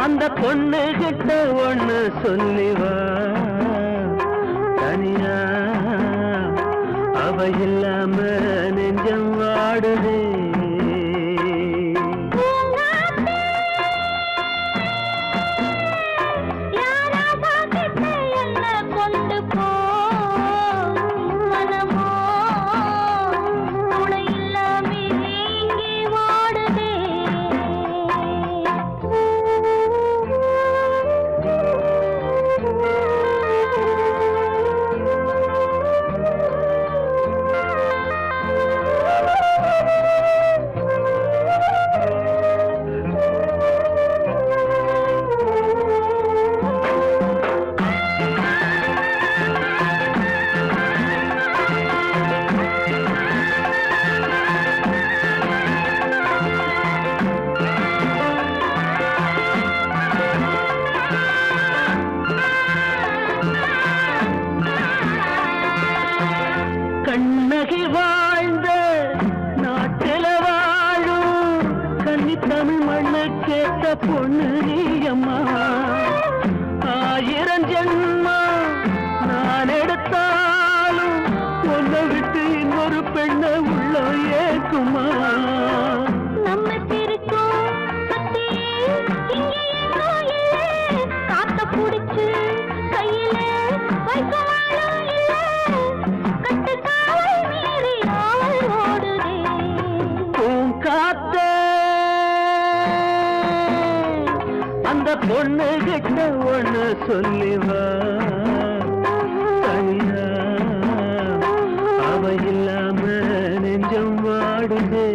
அந்த பொண்ணு கிட்ட ஒண்ணு சொல்லிவா, தனியா அவ இல்லாம நெஞ்சம் வாடுதே. கண்ணகி வாழ்ந்த நாட்டில வாழும் கன்னி தமிழ் மண்ணு கேட்ட பொண்ணு நீயம்மா. 1000 ஜென்மா நான் எடுத்தாலும் ஒன்ன விட்டு இன்னொரு பெண்ணை உள்ள ஏக்குமா. நம்ம திருக்கும் காத்த புடிச்சு கையில அந்த பொண்ணு கிட்ட ஒண்ணு சொல்லிவா, தனியா அவ இல்லாம நெஞ்சம் வாடுதே.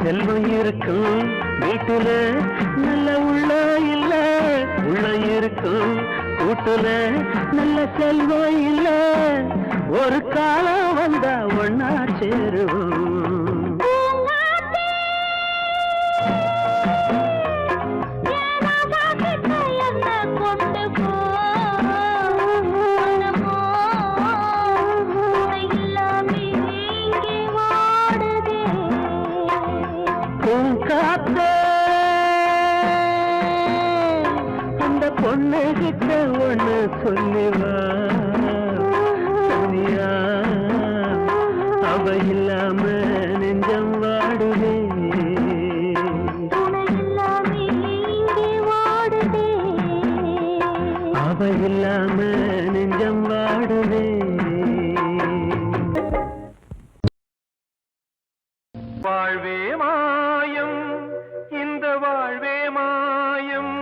செல்வம் இருக்கும் வீட்டுல நல்ல உள்ள இல்ல, உள்ள இருக்கும் கூட்டுல நல்ல செல்வம் இல்ல. ஒரு காலம் வந்தா ஒன்னா சேருவோம். அந்த பொண்ணு கிட்ட ஒண்ணு சொல்லிவா, தனியா அவ இல்லாம நெஞ்சம் வாடுதே. அவ இல்லாம நெஞ்சம் வாடுதே. வாழ்வே மாயம், இந்த வாழ்வே மாயம்,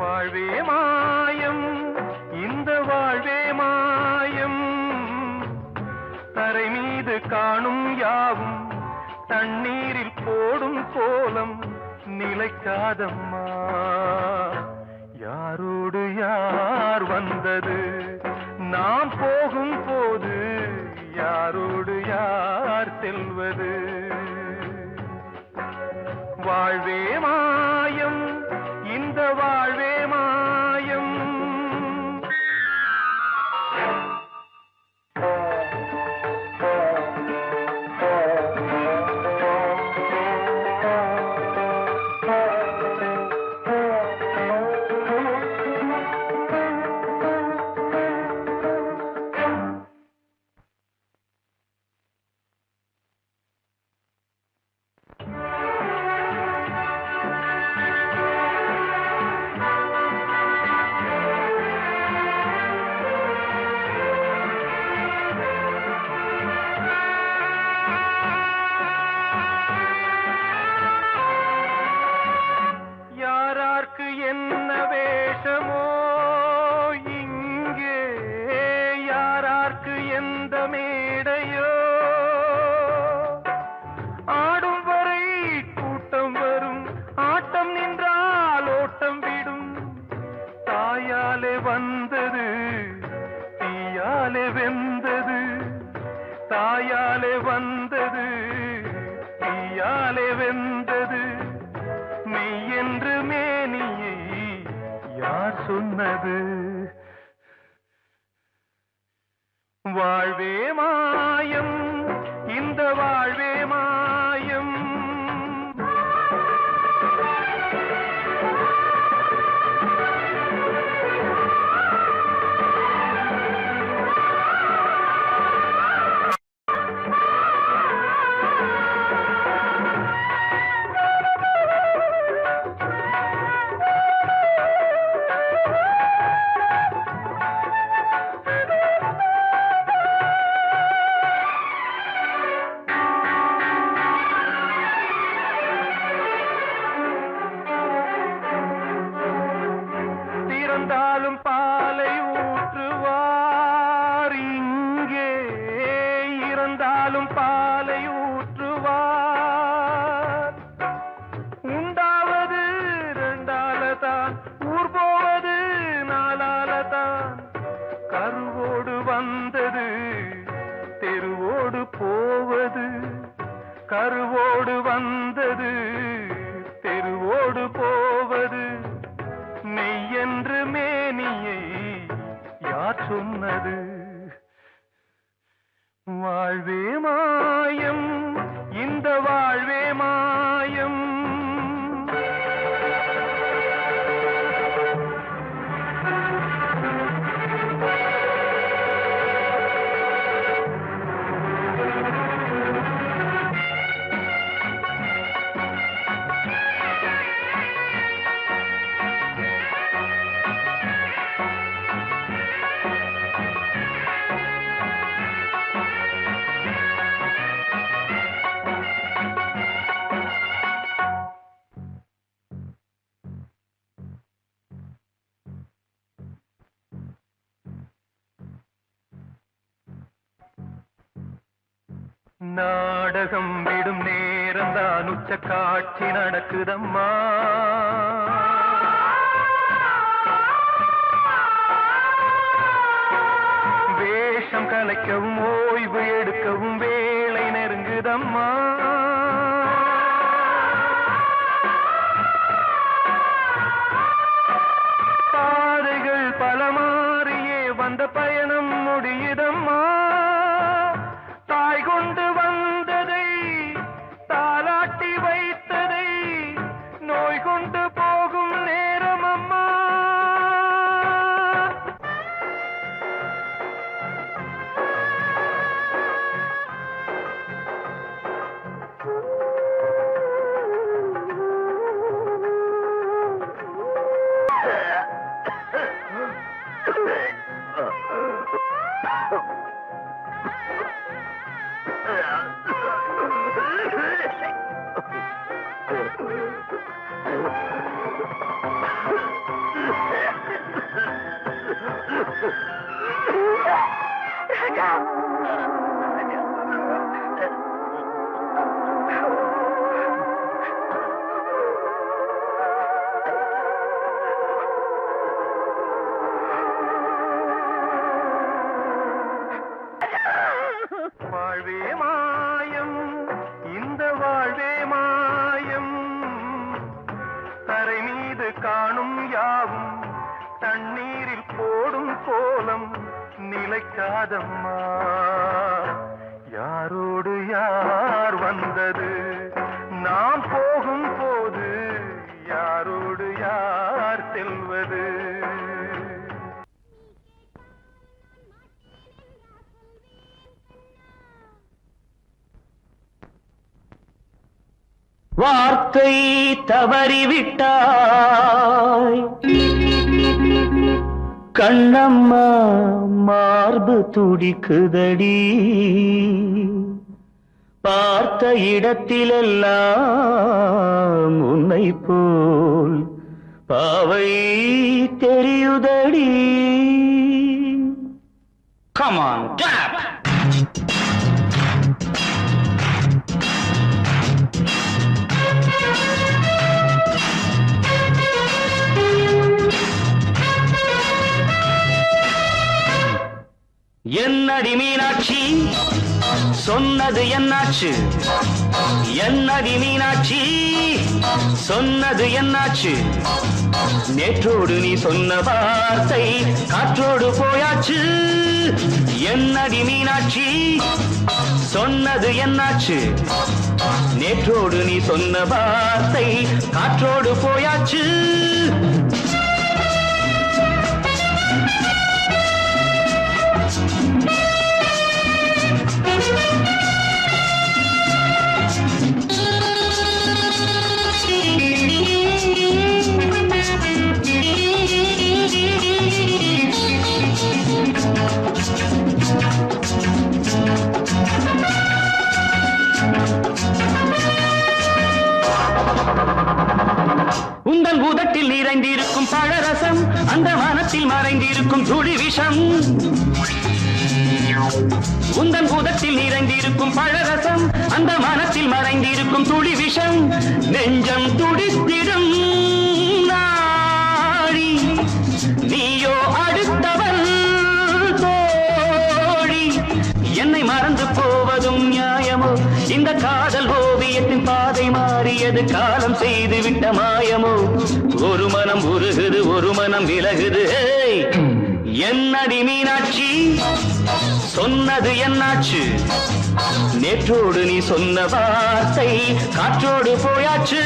வாழ்வே மாயம், இந்த வாழ்வே மாயம். தரை மீது காணும் யாவும் தண்ணீரில் போடும் கோலம் நிலைக்காதம்மா. யாரோடு யார் வந்தது நாம் போகும் போது, யாரோடு யார் செல்வது. வாழ்வே மாயம், இந்த வாழ்வே மாயம். தாயாலே வந்தது தீயாலே வெந்தது, தாயாலே வந்தது தீயாலே வெந்தது, மெய் என்று மேனியை யார் சொன்னது? வாழ்வே மாயம், இந்த வாழ்வே மாயம். இறந்தாலும் பாலை ஊற்றுவார் இங்கே, இறந்தாலும் பாலை ஊற்றுவார். உண்டாவது ரெண்டாலதான், ஊர் போவது நாலாலதான். கருவோடு வந்தது தெருவோடு போவது, கருவோடு வந்தது தெருவோடு போவது, மெய் என்று மேனியை யார் சொன்னது? வாழ்வே மாயம், இந்த வாழ்வே மாயம். நாடகம் விடும் நேரம்தான் உச்ச காட்சி நடக்குதம்மா. வேஷம் கலைக்கவும் ஓய்வு எடுக்கவும் வேளை நெருங்குதம்மா. பாதைகள் பல மாறியே வந்த பயணம் முடியுதம்மா. தாய் கொண்டு வந்ததை தாலாட்டி வைத்ததை நோய் கொண்டு போகும் நேரம் அம்மா. வாழ்வே மாயம், இந்த வாழ்வே மாயம். தரை மீது காணும் யாவும் தண்ணீரில் போடும் கோலம் நிலைக்காதம்மா. யாரோடு யார் வந்தது நாம் போகும் போது, யாரோடு யார் செல்வது? வார்த்தை தவறிவிட்டாய் கண்ணம்மா, மார்பு துடிக்குதடி. பார்த்த இடத்திலெல்லாம் உன்னை போல் பாவை தெரியுதடி. Come on, tap! என்னடி மீனாட்சி சொன்னது என்னாச்சு? என்னடி மீனாட்சி சொன்னது என்னாச்சு? நேற்றோடு நீ சொன்ன வார்த்தை காற்றோடு போயாச்சு. என்னடி மீனாட்சி சொன்னது என்னாச்சு? நேற்றோடு நீ சொன்ன வார்த்தை காற்றோடு போயாச்சு. உந்தன் உதட்டில் நிறைந்திருக்கும் பழரசம் அந்த மனத்தில் மறைந்திருக்கும் துளி விஷம். உந்தன் உதட்டில் நிறைந்திருக்கும் பழரசம் அந்த மனத்தில் மறைந்திருக்கும் துளி விஷம். நெஞ்சம் துடித்திடும் நாடி நீயோ அடுத்தவள் தோழி. என்னை மறந்து போவதும் நியாயமோ? இந்த காதல் ஓவியத்தின் பாதை மாறியது காலம் செய்து விட்ட மாயமோ? ஒரு மனம் உருகுது ஒரு மனம் விலகுது. என்னடி மீனாட்சி சொன்னது என்னாச்சு? நேற்றோடு நீ சொன்ன வார்த்தை காற்றோடு போயாச்சு.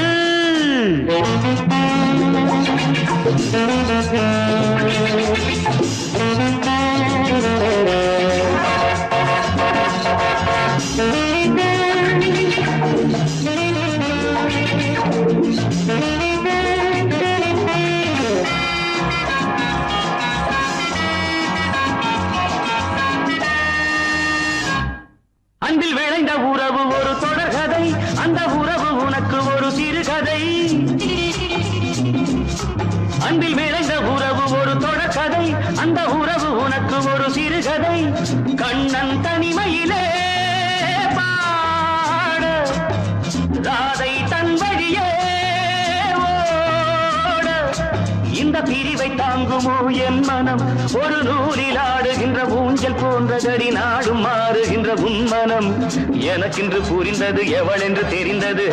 அன்பில் விளைந்த உறவு ஒரு தொடர்கதை, அந்த உறவு உனக்கு ஒரு சிறுகதை. அன்பில் விளைந்த உறவு ஒரு தொடர்கதை, அந்த உறவு உனக்கு ஒரு சிறுகதை. கண்ணன் தனிமையிலே பாட ராதை தன் வழியே ஓட. இந்த பிரிவை தாங்குமோ என் மனம்? ஒரு நூலில் ஆடுகின்ற ஊஞ்சல் போன்றதடி நாடும் மாறுகின்ற உன்மனம். எனக்கென்று புரிந்தது எவள் என்று தெரிந்தது.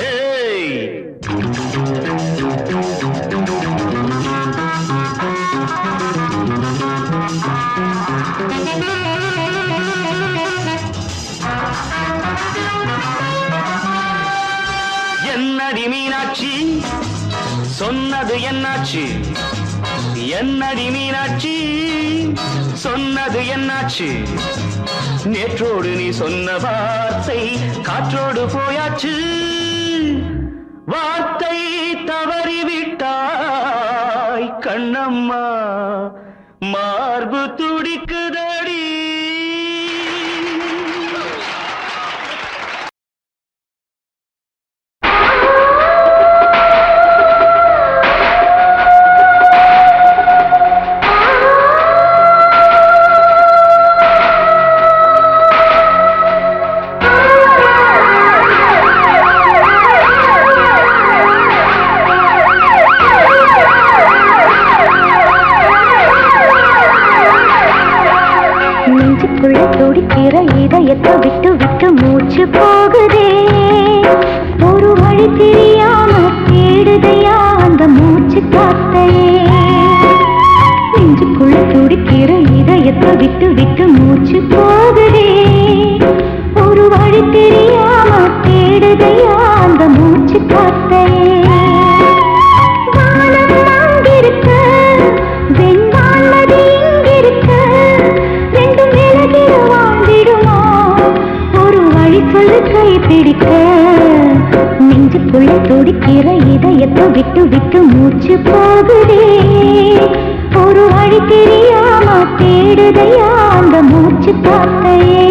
என்னடி மீனாட்சி சொன்னது என்னாச்சு? என்னடி மீனாட்சி சொன்னது என்னாச்சு? நேற்றோடு நீ சொன்ன வார்த்தை காற்றோடு போயாச்சு. வார்த்தை தவறிவிட்டாய் கண்ணம்மா, மார்பு துடிக்குதடி. துடிக்கிற இதயத்தை விட்டு விட்டு மூச்சு போகுதே. ஒரு வழி தெரியாம தேடுதையா அந்த மூச்சு காத்தையே. நெஞ்சுக்குள்ள துடிக்கிற இதயத்தை விட்டு விட்டு மூச்சு போகுதே. ஒரு வழி தெரியாம தேடுதையா அந்த மூச்சு காத்தையே. நெஞ்சுக்குள்ள துடிக்கிற இதயத்தை விட்டு விட்டு மூச்சு போகுதே. ஒரு வழி தெரியாம தேடுதையா அந்த மூச்சு காத்தையே.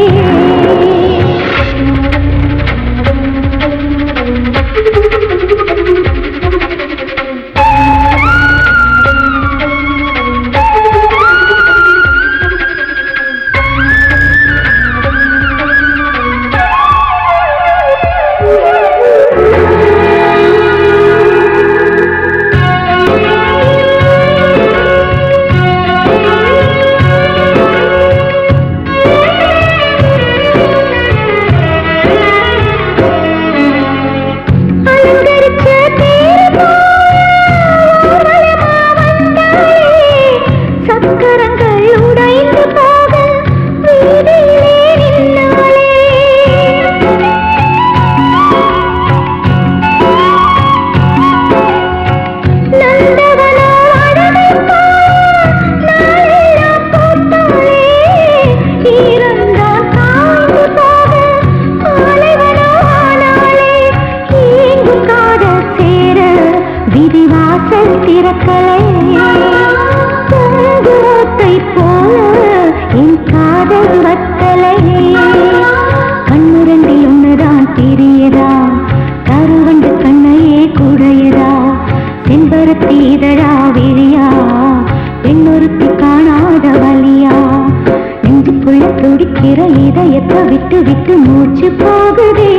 நெஞ்சில் காணாத வலியா நெஞ்சுக்குள்ள துடிக்கிற இதயத்தை விட்டு விட்டு மூச்சு போகுதே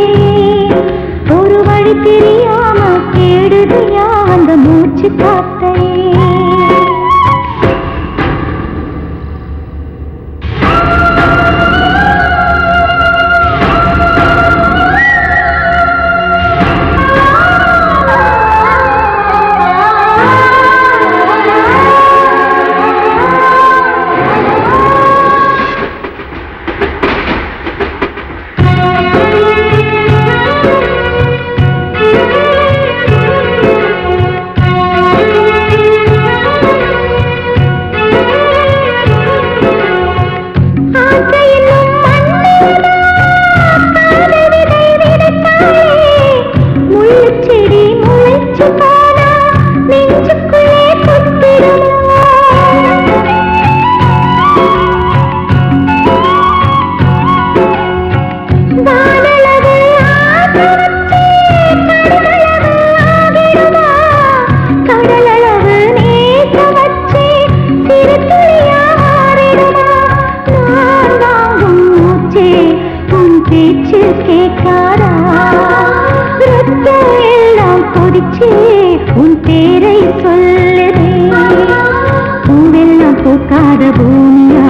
ஒரு வழி தெரியாம தேடுதையா அந்த மூச்சு காத்தையே உன் பேரை சொல்லுதே பூவெல்லாம் பூக்காத பூமியா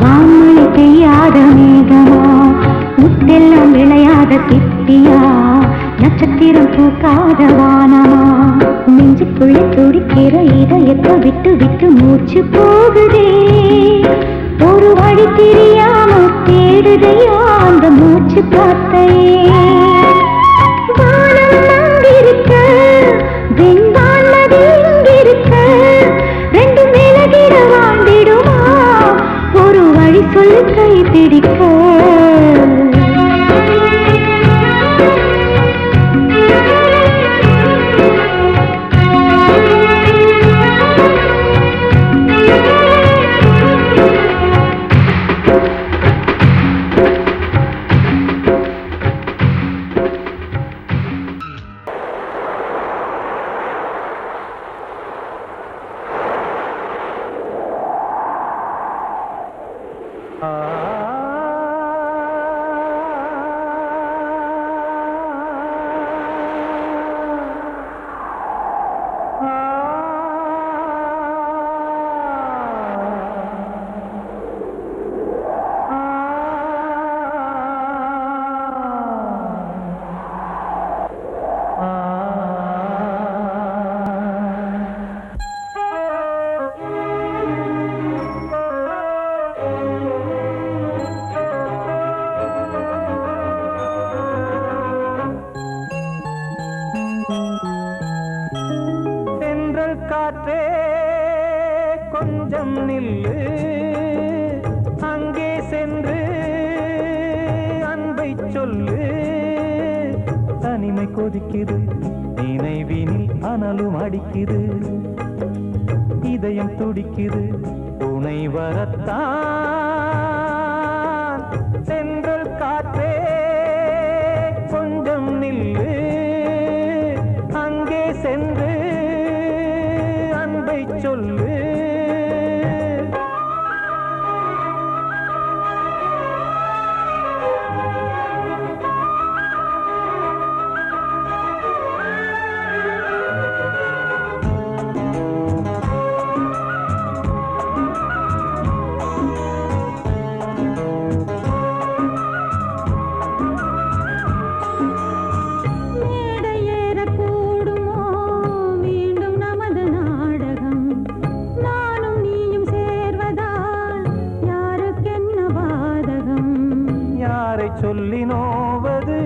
வான்மழை பெய்யாத மேகமா முத்தெல்லாம் விளையாத சிப்பியா நட்சத்திரம் பூக்காத வானமா நெஞ்சுக்குள்ளே துடிக்கிற இதயத்தை விட்டு விட்டு மூச்சு போகுதே ஒரு வழி தெரியாம தேடுதையா அந்த மூச்சு காத்தையே ஒரு வழி சொல்லு கை பிடிக்க காற்றே கொஞ்சம் நில்லு அங்கே சென்று அன்பை சொல்லு தனிமை கொதிக்குது நினைவினில் அனலும் அடிக்குது இதயம் துடிக்குது துணை வரத்தான் சென்றல் காற்றே கொஞ்சம் நில்லு அங்கே சென்று சொல்லு சொல்லி நோவது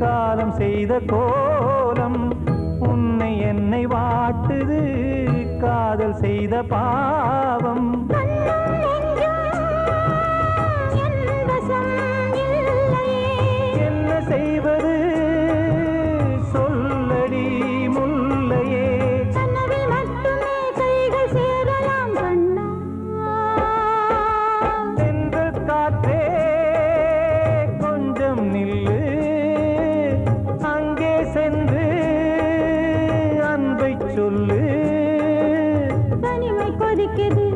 காலம் செய்த கோலம் உன்னை என்னை வாட்டுது காதல் செய்த பாவம் என்ன செய்வது சொல்லடி முல்லையே சென்றல் காற்றே நில்லு அங்கே சென்று அன்பை சொல்லு தனிமை கொதிக்குது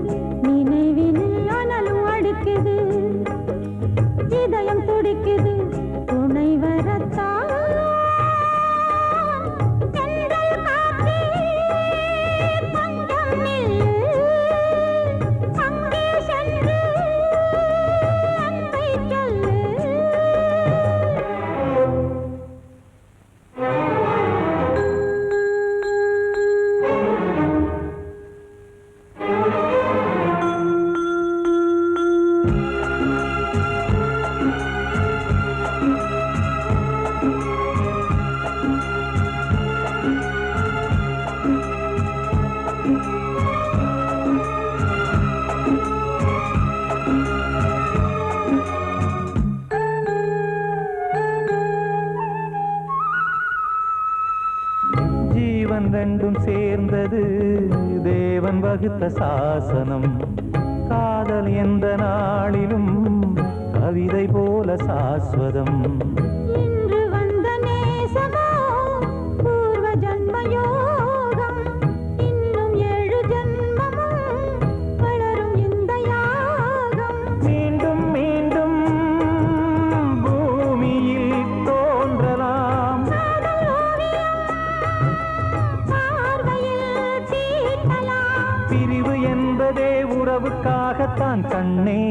வகுத்த சாசனம். காதல் எந்த நாளிலும் கவிதை போல சாஸ்வதம். இன்று வந்த நேசமோ பூர்வ ஜன்மயோகம். இன்னும் 7 ஜன்மமும் வளரும் இந்த யாகம். மீண்டும் மீண்டும் பூமியில் தோன்றலாம். காதல் ஓவியம் பார்வையில் தீட்டலாம். பிரிவு என்பதே உறவுக்காகத்தான் கண்ணே.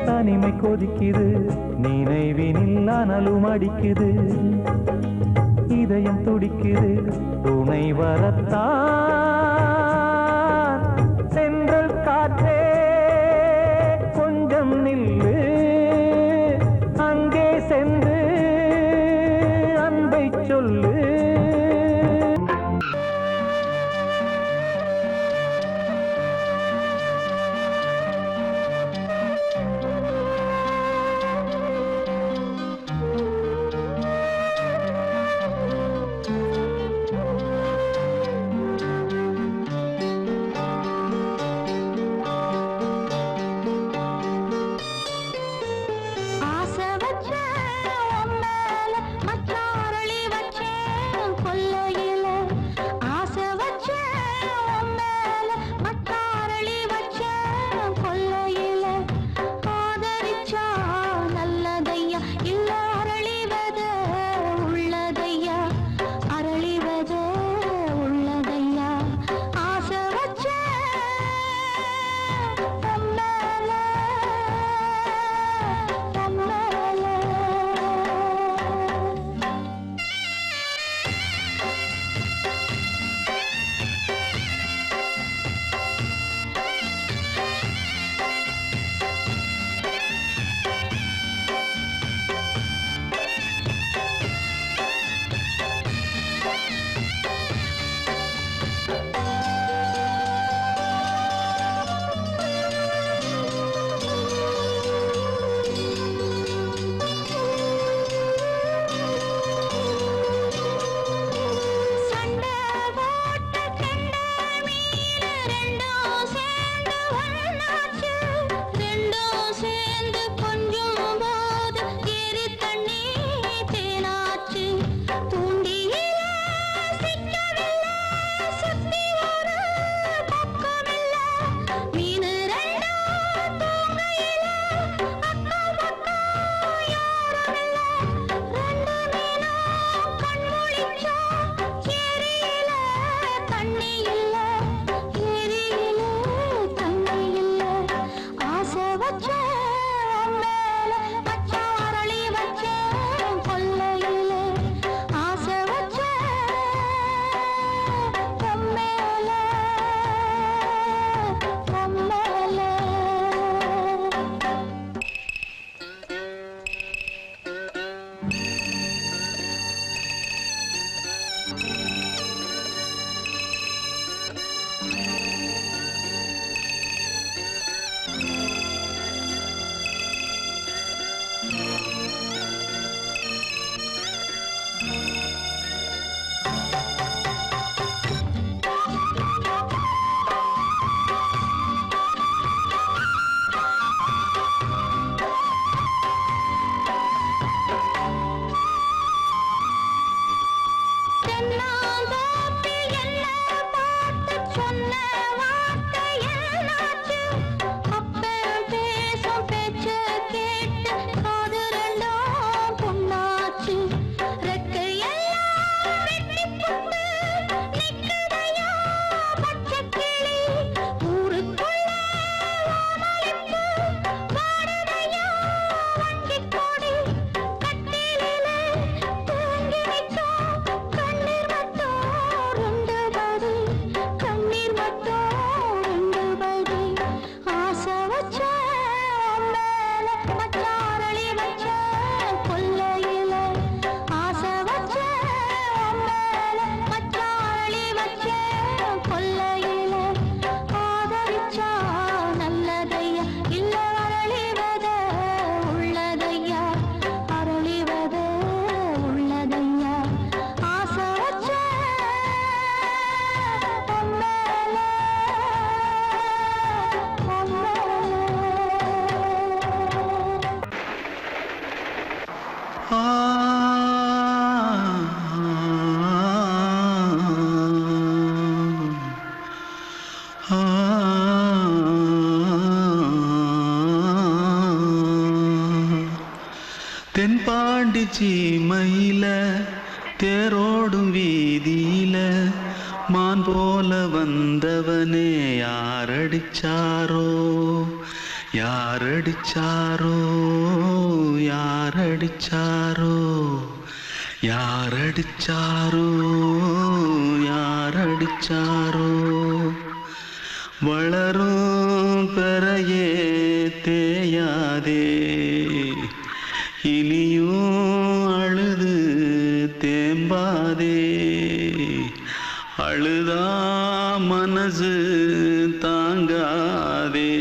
தனிமை கொதிக்குது, நினைவினில் அனலும் அடிக்குது. இதயம் துடிக்குது, துணை வரத்தான். சென்றல் காற்றே கொஞ்சம் நில்லு, அங்கே சென்று அன்பை சொல்லு. ஆசை வச்சேன் உன் மேல, மச்சாரளி வச்சேன் கொல்லையில. ஆசை வச்சேன் உன் மேல, மச்சாரளி வச்சேன் கொல்லையில. ஆதரிச்சா நல்லதையா, இல்ல அரளிவத உள்ளதையா, அரளிவத உள்ளதையா. ஆசை வச்சேன் உன் மேல, உன் மேல. சண்டை போட்ட கெண்டை மீன் ரெண்டும் சேர்ந்து ஒண்ணாச்சு. ரெண்டும் சேர்ந்து கொஞ்சம் போது எரி தண்ணி தேனாச்சு. தூண்டியில சிக்கவில்லை, சுத்தி ஒரு பக்கமில்ல. மீன் ரெண்டும் தூங்கையில அக்கம் பக்கம் யாருமில்ல. ரெண்டு மீனும் கண் முழிச்சா ஏரியில தண்ணி இல்ல, ஏரியில தண்ணி இல்ல. ஆசை வச்சேன் உன் மேல, மச்சாரளி வச்சேன் கொல்லையில. ஆசை வச்சேன் உன் மேல, உன் மேல. தென்பாண்டி சீமையில தேரோடும் வீதியில மான் போல வந்தவனே யாரடிச்சாரோ யாரடிச்சாரோ யாரடிச்சாரோ யாரடிச்சாரோ யாரடிச்சாரோ வளரும் பெறையே தேயாதே இனியும் அழுது தேம்பாதே அழுதா மனசு தாங்காதே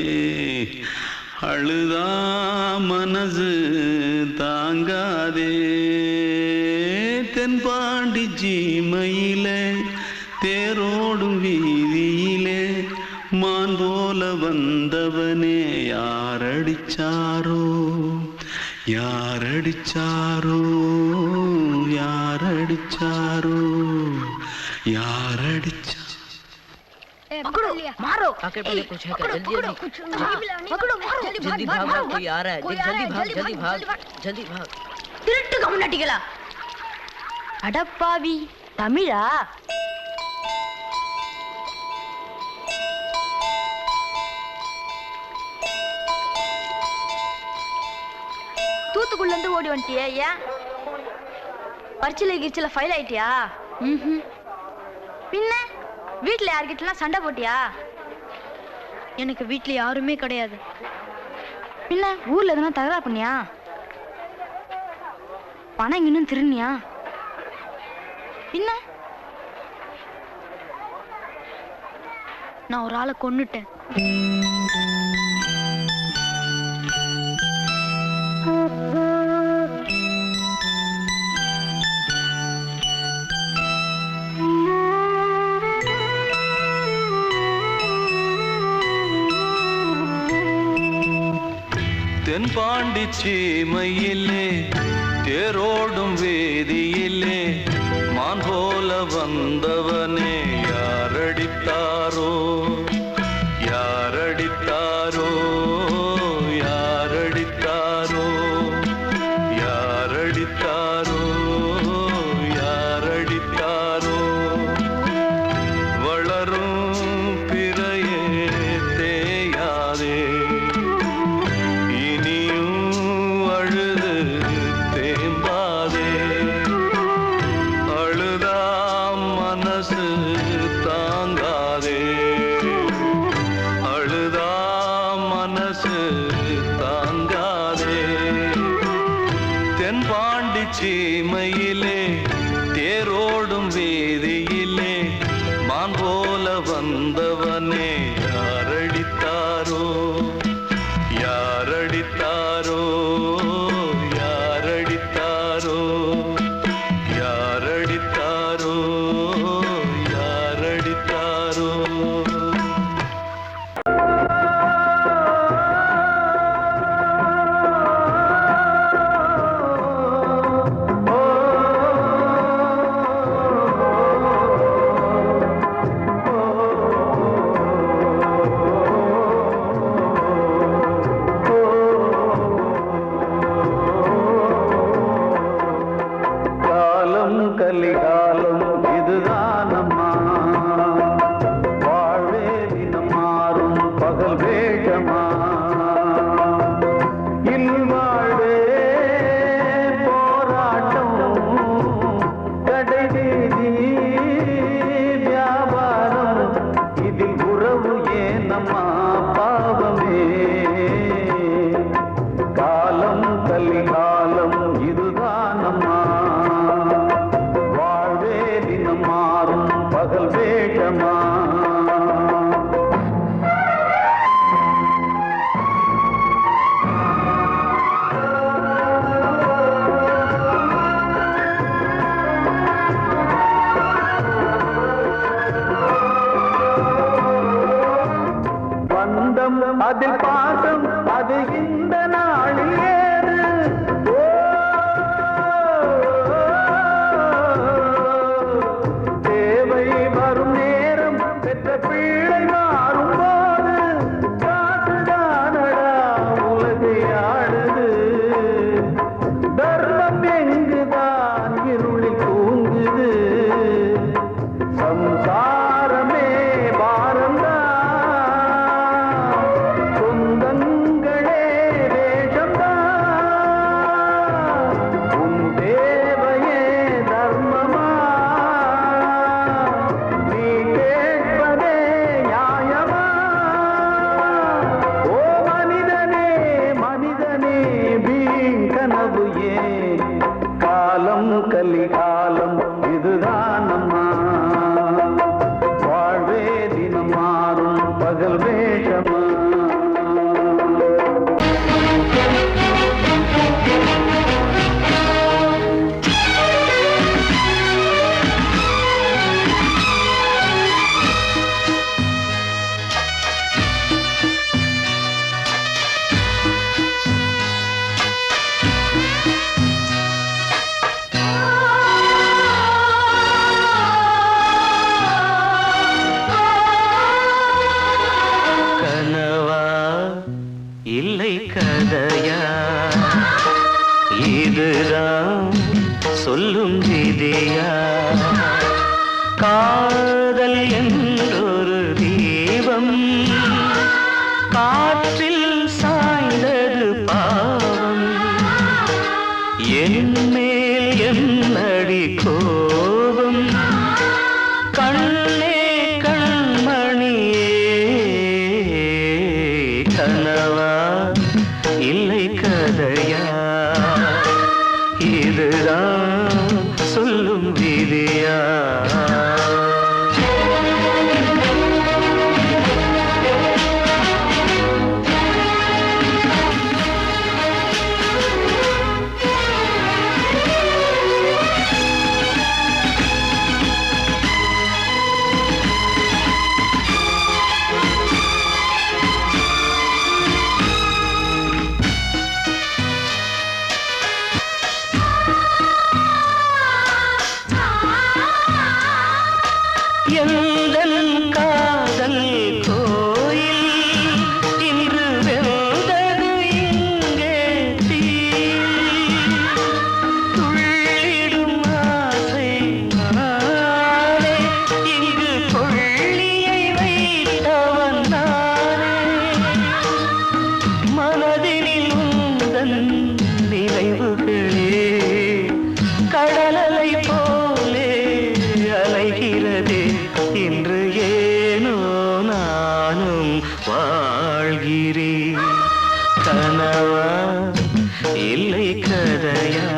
அழுதா மனசு தாங்காதே தென்பாண்டி சீமையிலே தேரோடும் வீதியிலே மான் போல வந்தவனே யாரடிச்சாரோ யாரடிச்சாரோ யாரடிச்சாரோ यारडिचा पकड़ो मारो आके पहले कुछ है क्या जल्दी जल्दी पकड़ो मारो जल्दी भाग भाग कोई आ रहा है जल्दी भाग जल्दी भाग திருட்டு கம்முனட்டிகளா அடப்பாவி தமிழா தூத்துக்குள்ள இருந்து ஓடி வந்துட்டியா ஏன் பரிச்சையில கிரிச்சில ஃபைல் ஆயிட்டியா பின்ன வீட்ல யார்கிட்டலாம் சண்டை போட்டியா எனக்கு வீட்ல யாருமே கிடையாது பின்ன ஊர்ல எதுனா தகராறு பண்ணியா பணம் இன்னும் திருநியா பின்ன நான் ஒரு ஆளை கொன்னுட்டேன் தென்பாண்டி சீமையிலே தேரோடும் வேதியிலே மான் போல வந்தவனே யாரடித்தாரோ யாரடித்தாரோ யாரடித்தாரோ யாரடித்தாரோ யாரடித்தாரோ வளரும் பிறையே தேயாதே தாங்காதே கலிகாலம் இதுதான் அம்மா வாழ்வே தினம் மாறும் பகல் வேஷமா இல்லை கதையா இதுதான் சொல்லும் விதியா காதல் என்றொரு தீபம் காற்றில் சாய்ந்தது பாவம் என் மேல் என்னடி கோபம் கண்ணே கண்மணியே கனவா இல்லை கதையா இதுதான் சொல்லும் விதியா எந்தன் காதல் கோயில் இன்று வெந்தது இங்கே தீ துள்ளிடும் ஆசை நானே இங்கு கொள்ளியை வைத்தவன் நானே மனதினில் உந்தன் நினைவுகளே கடலலை போலே அலைகிறதே இன்று ஏனோ நானும் வாழ்கிறேன் கனவா இல்லை கதையா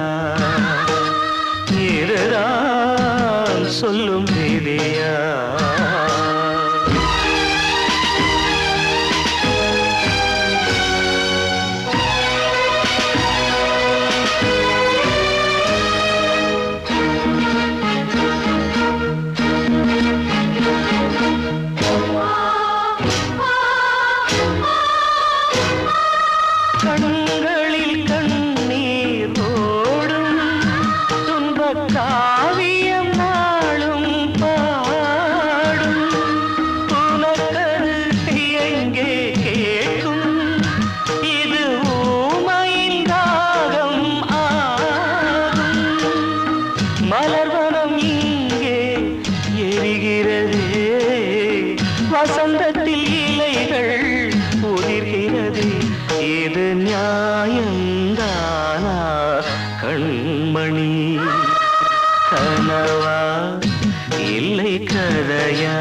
இதுதான் சொல்லும் விதியா கண்களில் கண்ணீர் ஓடும் துன்பக் காவியம் நாளும் பாடும் உனக்கது எங்கே கேட்கும் இது ஊமையின் தாகம் ஆகும் மலர்வனம் இங்கே எரிகிறதே வசந்தத்தில் இலைகள் உதிர்கிறது இது நியாயந்தானா கண்மணி கனவா இல்லை கதையா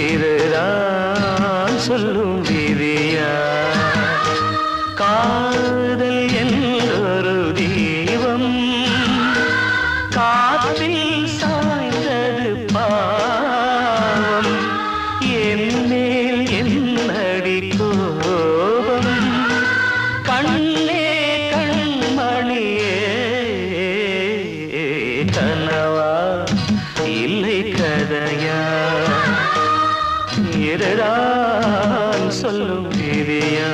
இதுதான் சொல்லும் விதியா காதல் என்றொரு தீபம் காற்றில் சாய்ந்தது பாவம் என் மேல் என்னடி கோபம் கண்ணே கண்மணியே கனவா இல்லை கதையா இதுதான் சொல்லும் விதியா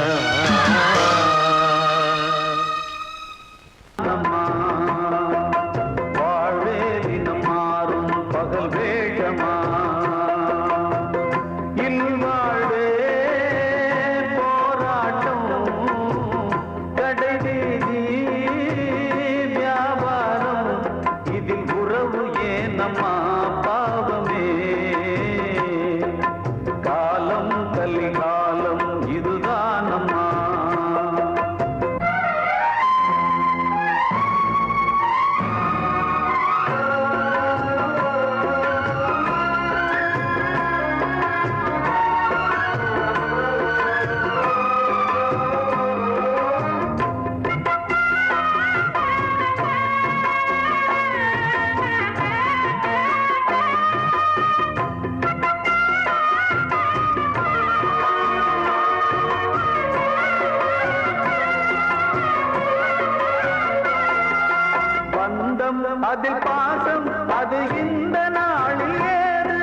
அதில் பாசம் அது இந்த நாளில் ஏது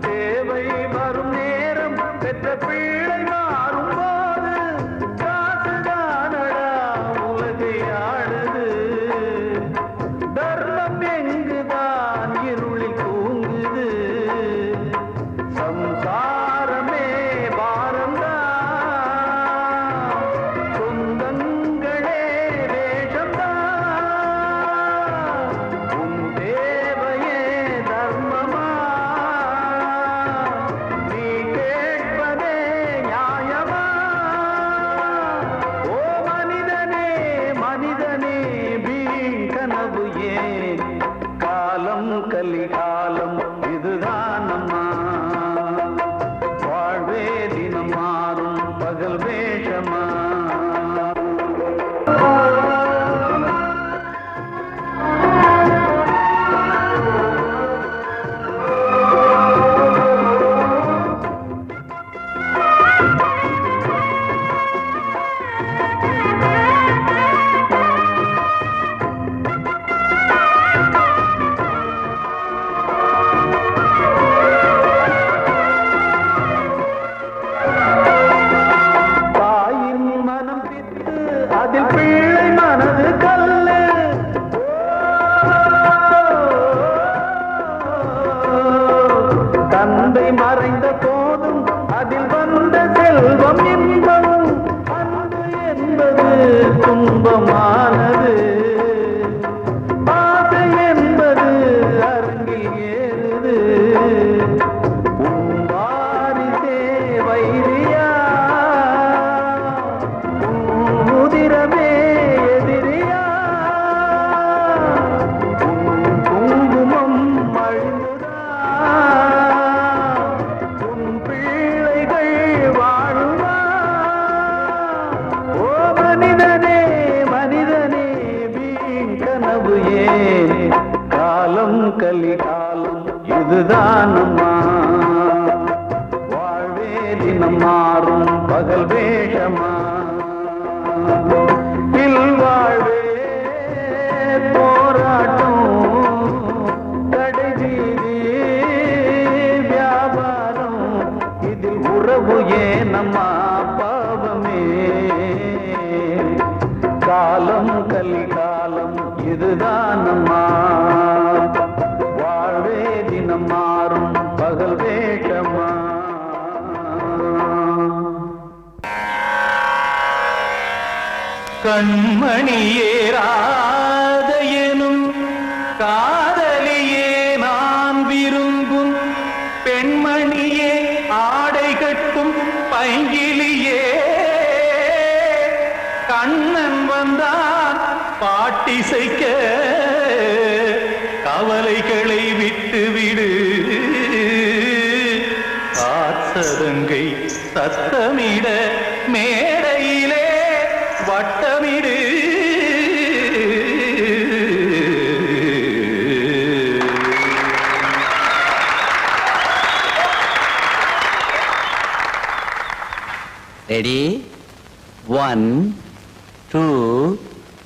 தேவை வரும் நேரம் பெற்ற பிள்ளை மாறும் போது காசுதானடா உலகை ஆடுது தர்மம் எங்குதான் இருளில் தூங்குது சம்சாரமே பாரம்தான் சொந்தங்களே வேஷம்தான் உன் தேவையே தர்மமா நீ கேட்பதே நியாயமா ஓ மனிதனே மனிதனே வீண் கனவு ஏன் காலம் கலிகாலம் இதுதான் அம்மா வாழ்வே தினம் மாறும் பகல் வேஷமா தாயின் மனம் பித்து அதில் பிள்ளை மனது கல்லு தந்தை மறைந்த போதும் அதில் வந்த செல்வம் இன்பம் அன்பு என்பது துன்பமானது ஆசை என்பது அரங்கில் ஏறுது உன் வாரிசே வைரியா உன் உதிரமே எதிரியா உன் குங்குமம் அழிந்துதா உன் பிள்ளைகள் வாழுமா ஓ மனிதனே மனிதனே வீண் கனவு ஏன் காலம் கலிகாலம் இதுதான் அம்மா வாழ்வே தினம் மாறும் பகல் வேஷமா இல்வாழ்வே போராட்டம் கடைவீதி வியாபாரம் இதில் உறவு ஏனம்மா பாவமே காலம் கலிகாலம் இதுதான் அம்மா வாழ்வே தினம் மாறும் பகல் வேஷமா கண்மணியேராத எனும் காதலியே நான் விரும்பும் பெண்மணியே ஆடை கட்டும் பைங்கிலியே கண்ணன் வந்தான் பாட்டிசைக்க கவலைகளை விட்டுவிடு காசதங்கை சத்தமிட மேடையிலே வட்டமிடு ரெடி 1 2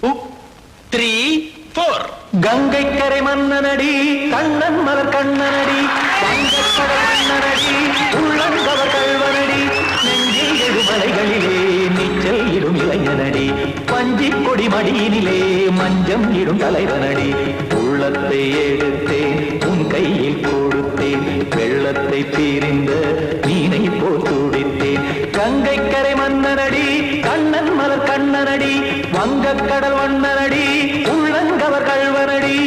3 4 கங்கை கரை மன்னனடி கண்ணன் மலர் கண்ணனடி வங்கக்கடல் மன்னனடி உள்ளங்கவர் கல்வனடி நெஞ்சில் எழுமலைகளிலே நீச்சல் இடும் இளைஞனடி பஞ்சி கொடி மடியினிலே மஞ்சம் இடும் தலைவனடி உள்ளத்தை எடுத்தேன் உன் கையில் கொடுத்தேன் வெள்ளத்தை தீரிந்த மீனை போல் துடித்தேன் கங்கை கரை மன்னனடி கண்ணன் மலர் கண்ணனடி வங்கக்கடல் வண்ணனடி உள்ளங்கவர் கல்வனடி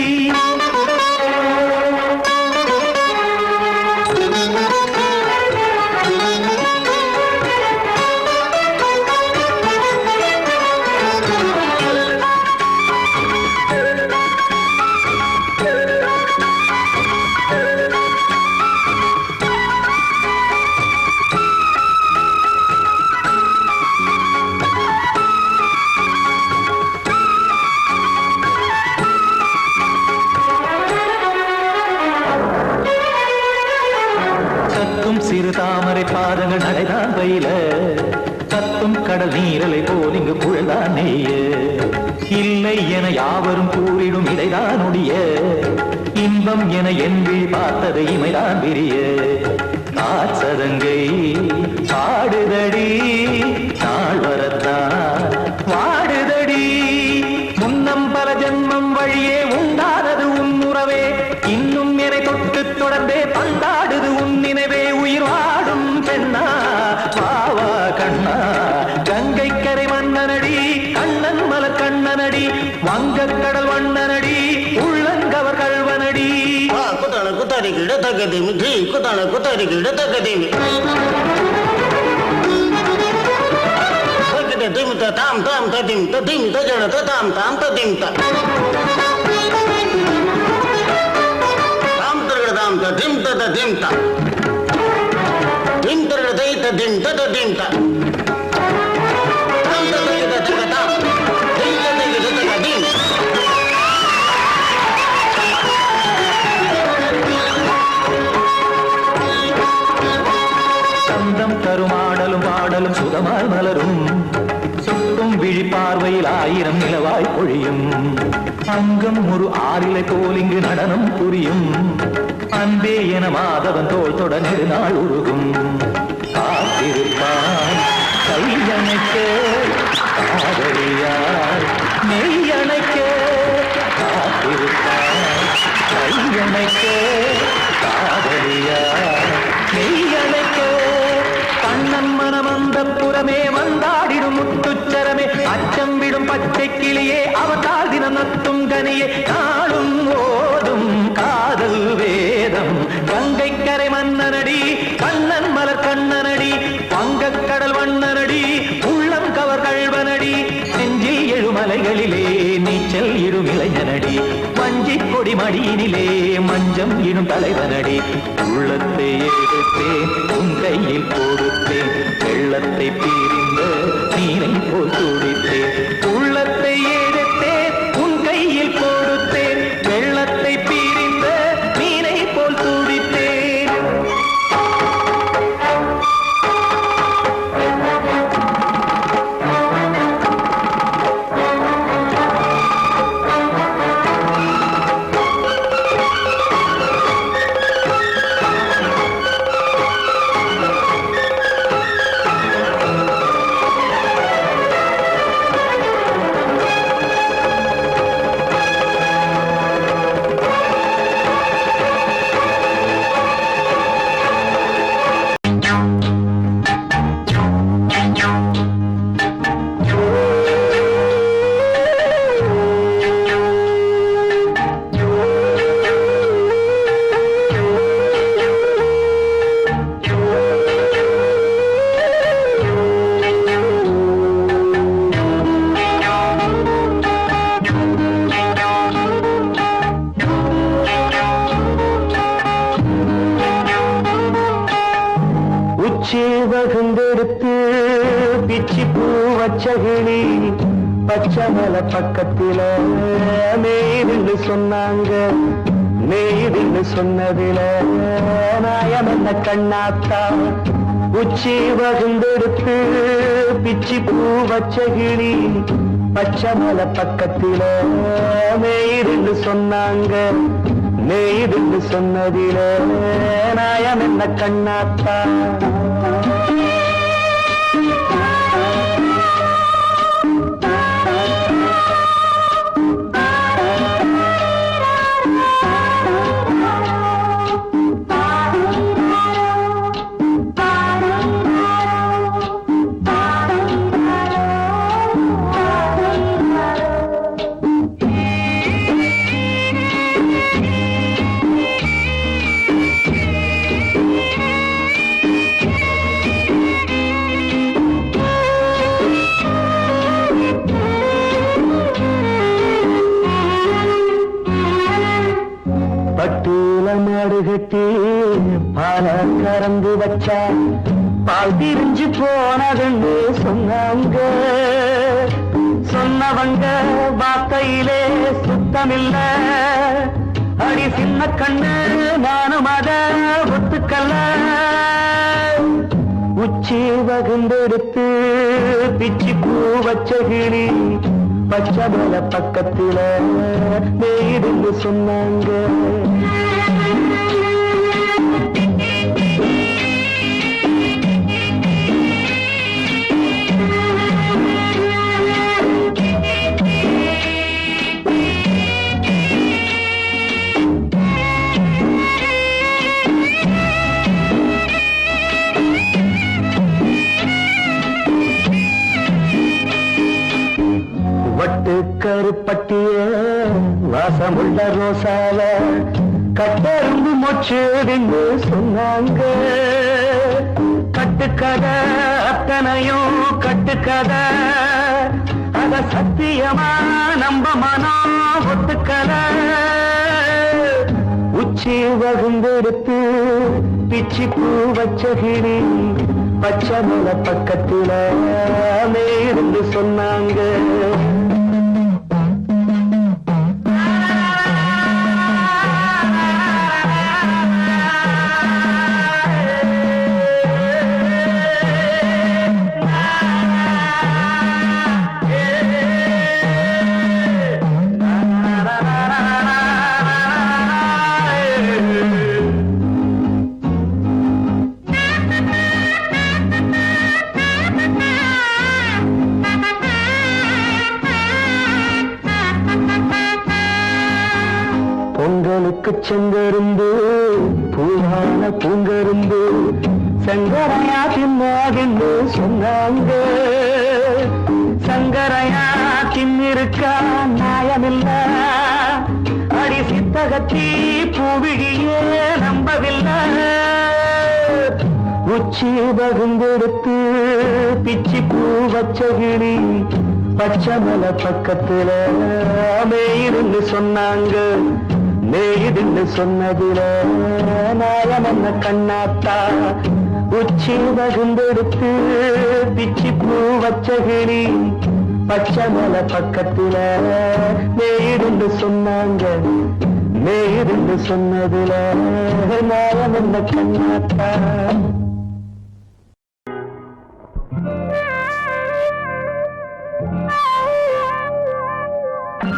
சிறு தாமரை பாதங்கள் நடைதான் பயில கத்தும் கடல் நீரலை போல் இங்கு புழல்தான் நெய்ய இல்லை என யாவரும் கூறிடும் இதைதான் ஒடிய இன்பம் என என் விழி பார்த்தது இமைதான் விரிய காற்சதங்கை பாடுதடி நாள் வரத்தான் வாடுதடி முன்னம் பல ஜென்மம் வழியே உண்டானது உன் உறவே இன்னும் என்னை தொட்டு தொடர்ந்தே பந்தாடுது உன் நினைவே உயிர் வாடும் பெண்ணா வாவா கண்ணா கங்கை கரை மன்னனடி கண்ணன் மலர் கண்ணனடி வங்கக் கடல் வண்ணனடி உள்ளங்கவர் கல்வனடி குத்தான குத்தாரி கிட தகதிமி ஜி குத்தான குத்தாரி கிட தகதிமி சகித திமித தாம் தாம் ததிம் ததிம் தஜன தாம் தாம் ததிம் தாம் தரகட தாம் ததிம் ததிம் தாம் திம் தரகட தை ததிம் ததிம் தாம் தாம் தரகட தகதாம் திம் தரகட தகதிம் தருமாடலும் பாடலும் சுகமாய் மலரும் சுட்டும் விழி பார்வையில் ஆயிரம் நிலவாய் பொழியும் அங்கம் ஒரு ஆறிலை போல் இங்கு நடனம் புரியும் அன்பே என மாதவன் தோல் தொட நெடுநாள் உருகும் காத்திருப்பான் கையணைக்க காதலியார் நெய்யணைக்க காத்திருப்பான் கையணைக்க காதலியார் நெய்யணைக்க கண்ணன் மனம் அந்த புறமே வந்தாடிடும் முத்துச்சரமே அச்சம் விடும் பச்சை கிளியே அவதால் தினம் நத்தும் கனியே நாளும் ஓடும் காதல் வேதம் கங்கை கரை மன்னனடி கண்ணன் மலர் கண்ணனடி வங்கக் கடல் வண்ணனடி உள்ளம் கவர் கழ்வனடி நெஞ்சில் எழுமலைகளிலே நீச்சல் இடும் இளைஞனடி வஞ்சிக் கொடி மடியினிலே மஞ்சம் இடும் தலைவனடி உள்ளத்தை எடுத்தேன் உன் கையில் கொடுத்தேன் வெள்ளத்தை பிரிந்த நீரை போல் துடித்தேன் உள்ளத்தை எடுத்தேன் உன் கையில் கொடுத்தேன் வெள்ளத்தை பிரிந்த நீரை போல் துடித்தேன் வகுந்தெடுத்து பிச்சி பூ வச்சகிளி பச்சமல பக்கத்தில மேய்துன்னு சொன்னாங்க மேய்துன்னு சொன்னதில நாயம் என்ன கண்ணாத்தா உச்சி வகுந்தெடுத்து பிச்சி பூ வச்சகிளி பச்சமல பக்கத்தில மேய்துன்னு சொன்னாங்க மேய்துன்னு சொன்னதில நாயம் என்ன கண்ணாத்தா கட்டி பால கறந்து வச்சா பால் திரிஞ்சு போனதுன்னு சொன்னாங்க. சொன்னவங்க வார்த்தையிலே சுத்தமில்ல. அடி சின்ன கண்ணு நானும் அத ஒத்துக்கல்ல. உச்சி வகுந்தெடுத்து பிச்சி பூ வச்ச கிளி பச்சை மலை பக்கத்துல மேடுன்னு சொன்னாங்க. வட்டு கருப்பட்டிய வாசமுள்ள ரோசால கட்டெரும்பு மொச்சுன்னு சொன்னாங்க. கட்டுக்கதை அத்தனையும் கட்டுக்கதை, அத சத்தியமா நம்ப மனம் ஒத்துக்கதை. உச்சி வகுந்தெடுத்து பிச்சி பூ வச்ச கிளி பச்சை மலை பக்கத்துல மேருந்து சொன்னாங்க. பொங்கலுக்கு செங்கரும்பு பூவான பூங்கரும்பு சங்கரையா தின்னாகின்னு சொன்னாங்க. சங்கரையா தின்னிருக்கா நியாயமில்ல, அடி சித்தகத்தி பூவிழியே நம்பவில்லை. உச்சி பகுந்தெடுத்து பிச்சி பூ வச்ச கிளி பச்சை மலை பக்கத்துல மேயிருந்து சொன்னாங்க. மேயிருந்து சொன்னதுல நாயம் என்ன கண்ணாத்தா. உச்சி பகுந்தெடுத்து பிச்சி பூ வச்ச கிளி பச்சை மலை பக்கத்துல மேயிருந்து சொன்னாங்க. மேயிருந்து சொன்னதுல நாயம் என்ன கண்ணாத்தா.